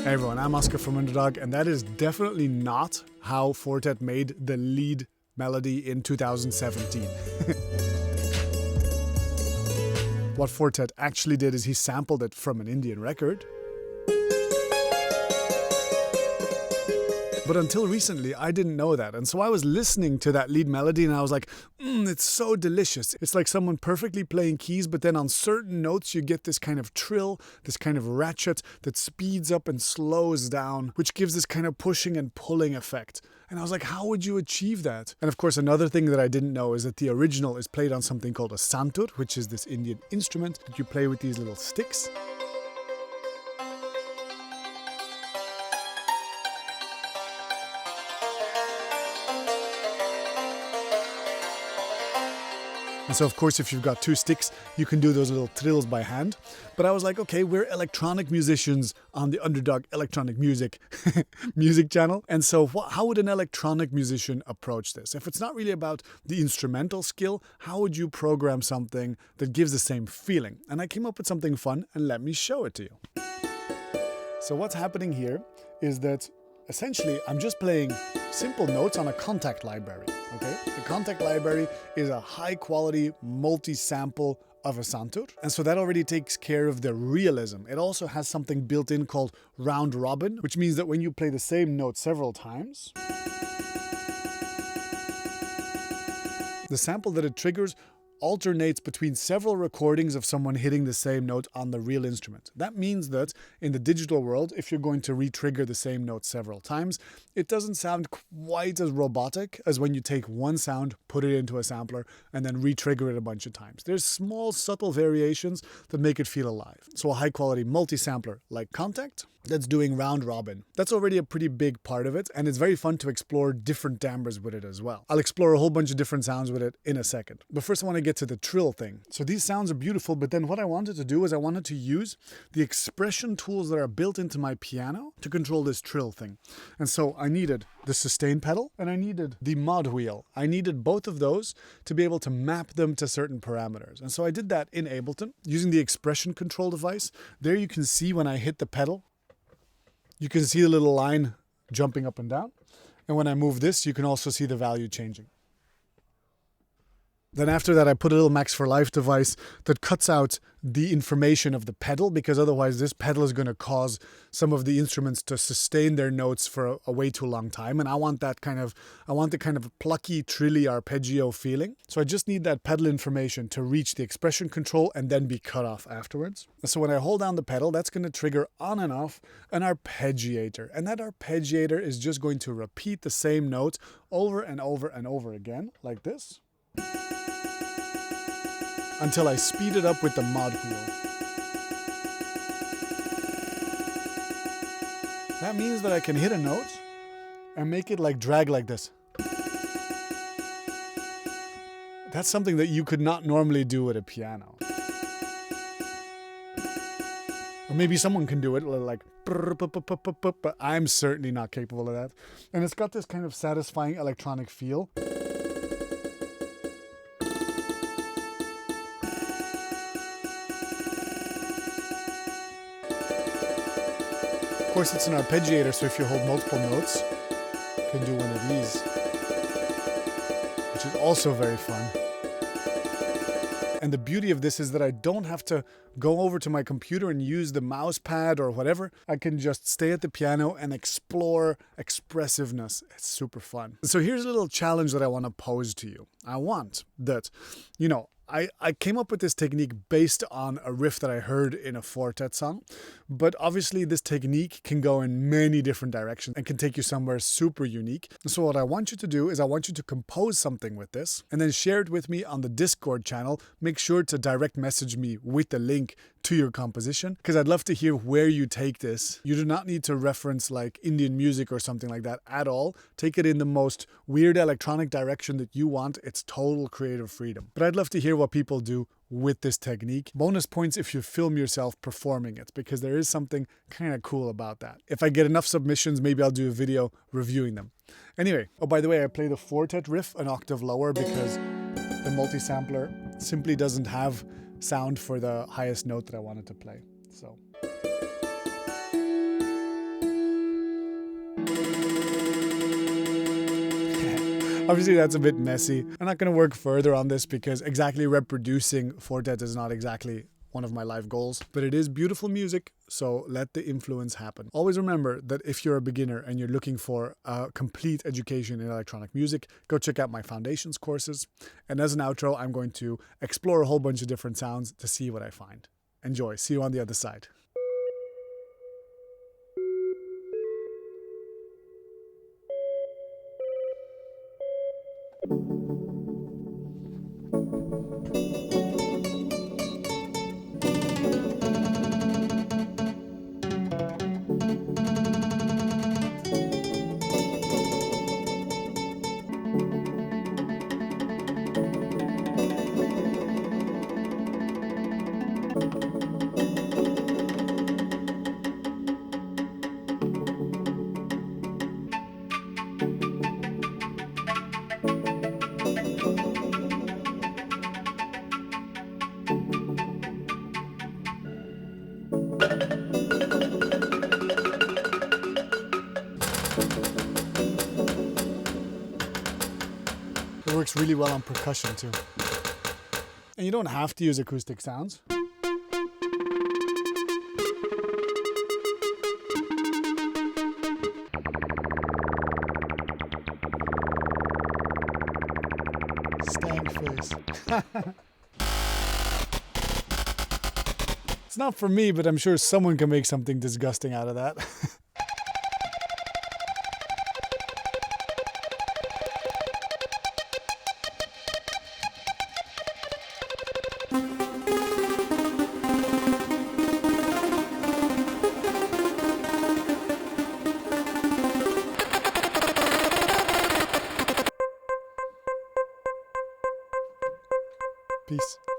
Hey everyone, I'm Oscar from Underdog, and that is definitely not how Four Tet made the lead melody in 2017. What Four Tet actually did is he sampled it from an Indian record. But until recently, I didn't know that. And so I was listening to that lead melody and I was like, it's so delicious. It's like someone perfectly playing keys, but then on certain notes, you get this kind of trill, this kind of ratchet that speeds up and slows down, which gives this kind of pushing and pulling effect. And I was like, how would you achieve that? And of course, another thing that I didn't know is that the original is played on something called a santoor, which is this Indian instrument that you play with these little sticks. And so, of course, if you've got two sticks, you can do those little trills by hand. But I was like, okay, we're electronic musicians on the Underdog Electronic Music music channel. And so how would an electronic musician approach this? If it's not really about the instrumental skill, how would you program something that gives the same feeling? And I came up with something fun, and let me show it to you. So what's happening here is that essentially I'm just playing simple notes on a contact library. Okay, the contact library is a high quality multi-sample of a santoor. And so that already takes care of the realism. It also has something built in called round robin, which means that when you play the same note several times, the sample that it triggers alternates between several recordings of someone hitting the same note on the real instrument. That means that in the digital world, if you're going to re-trigger the same note several times, it doesn't sound quite as robotic as when you take one sound, put it into a sampler, and then re-trigger it a bunch of times. There's small, subtle variations that make it feel alive. So a high-quality multi-sampler like Contact, that's doing round robin. That's already a pretty big part of it, and it's very fun to explore different timbres with it as well. I'll explore a whole bunch of different sounds with it in a second. But first I want to get to the trill thing. So these sounds are beautiful, but then what I wanted to do is I wanted to use the expression tools that are built into my piano to control this trill thing. And so I needed the sustain pedal and I needed the mod wheel. I needed both of those to be able to map them to certain parameters. And so I did that in Ableton using the expression control device. There you can see when I hit the pedal, you can see the little line jumping up and down. And when I move this, you can also see the value changing. Then after that, I put a little Max for Life device that cuts out the information of the pedal, because otherwise this pedal is going to cause some of the instruments to sustain their notes for a way too long time. And I want the kind of plucky, trilly arpeggio feeling. So I just need that pedal information to reach the expression control and then be cut off afterwards. So when I hold down the pedal, that's going to trigger on and off an arpeggiator. And that arpeggiator is just going to repeat the same note over and over and over again, like this, until I speed it up with the mod wheel. That means that I can hit a note and make it like drag like this. That's something that you could not normally do with a piano. Or maybe someone can do it like, but I'm certainly not capable of that. And it's got this kind of satisfying electronic feel. Of course, it's an arpeggiator, so if you hold multiple notes, you can do one of these, which is also very fun. And the beauty of this is that I don't have to go over to my computer and use the mouse pad or whatever. I can just stay at the piano and explore expressiveness. It's super fun. So here's a little challenge that I want to pose to you. I want that, I came up with this technique based on a riff that I heard in a Four Tet song, but obviously this technique can go in many different directions and can take you somewhere super unique. So what I want you to do is I want you to compose something with this and then share it with me on the Discord channel. Make sure to direct message me with the link to your composition, because I'd love to hear where you take this. You do not need to reference like Indian music or something like that at all. Take it in the most weird electronic direction that you want. It's total creative freedom. But I'd love to hear what people do with this technique. Bonus points if you film yourself performing it, because there is something kind of cool about that. If I get enough submissions, maybe I'll do a video reviewing them. Anyway, oh, by the way, I play the Four Tet riff an octave lower because the multi-sampler simply doesn't have sound for the highest note that I wanted to play. So Obviously that's a bit messy. I'm not going to work further on this because exactly reproducing Four Tet is not exactly one of my life goals, but it is beautiful music, so let the influence happen. Always remember that if you're a beginner and you're looking for a complete education in electronic music, go check out my foundations courses. And as an outro, I'm going to explore a whole bunch of different sounds to see what I find. Enjoy. See you on the other side. It works really well on percussion too. And you don't have to use acoustic sounds. Stank face. It's not for me, but I'm sure someone can make something disgusting out of that. Peace.